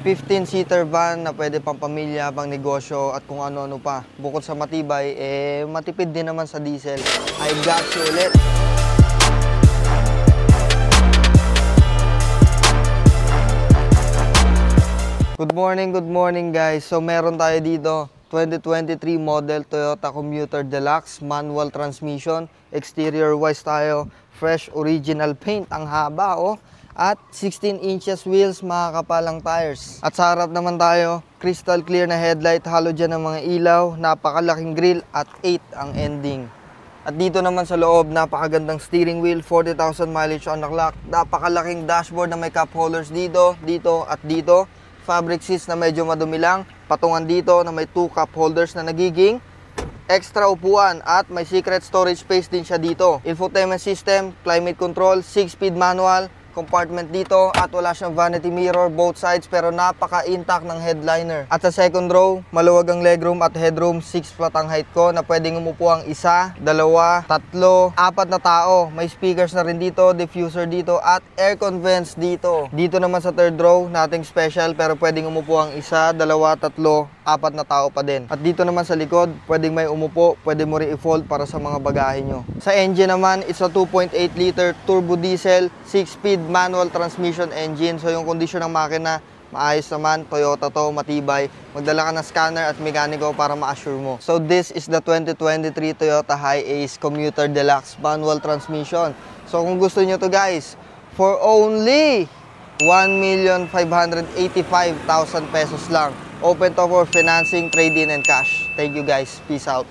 15-seater van na pwede pang pamilya, pang negosyo at kung ano-ano pa. Bukod sa matibay, matipid din naman sa diesel. I got you ulit. Good morning guys. So meron tayo dito 2023 model Toyota Commuter Deluxe, manual transmission. Exterior wise tayo, fresh original paint, ang haba oh. At 16 inches wheels, makakapalang tires. At sa harap naman tayo, crystal clear na headlight, halogen ng mga ilaw, napakalaking grille at 8 ang ending. At dito naman sa loob, napakagandang steering wheel, 40,000 mileage on the clock, napakalaking dashboard na may cup holders dito, dito at dito. Fabric seats na medyo madumi lang, patungan dito na may 2 cup holders na nagiging extra upuan at may secret storage space din siya dito. Infotainment system, climate control, 6-speed manual, compartment dito at wala siyang vanity mirror both sides pero napaka-intact ng headliner. At sa second row, maluwag ang legroom at headroom, 6 flat ang height ko na pwedeng umupo ang isa, dalawa, tatlo, 4 na tao. May speakers na rin dito, diffuser dito at aircon vents dito. Dito naman sa third row, nothing special pero pwedeng umupo ang isa, dalawa, tatlo, 4 na tao pa din. At dito naman sa likod, pwedeng may umupo, pwede mo rin i-fold para sa mga bagahe nyo. Sa engine naman, it's a 2.8 liter turbo diesel, 6-speed manual transmission engine. So yung kondisyon ng makina, maayos naman, Toyota to, matibay. Magdala ka ng scanner at mekaniko para ma-assure mo. So this is the 2023 Toyota Hi-Ace Commuter Deluxe manual transmission. So kung gusto nyo to guys, for only 1,585,000 pesos lang. Open to for financing, trade-in, and cash. Thank you guys. Peace out.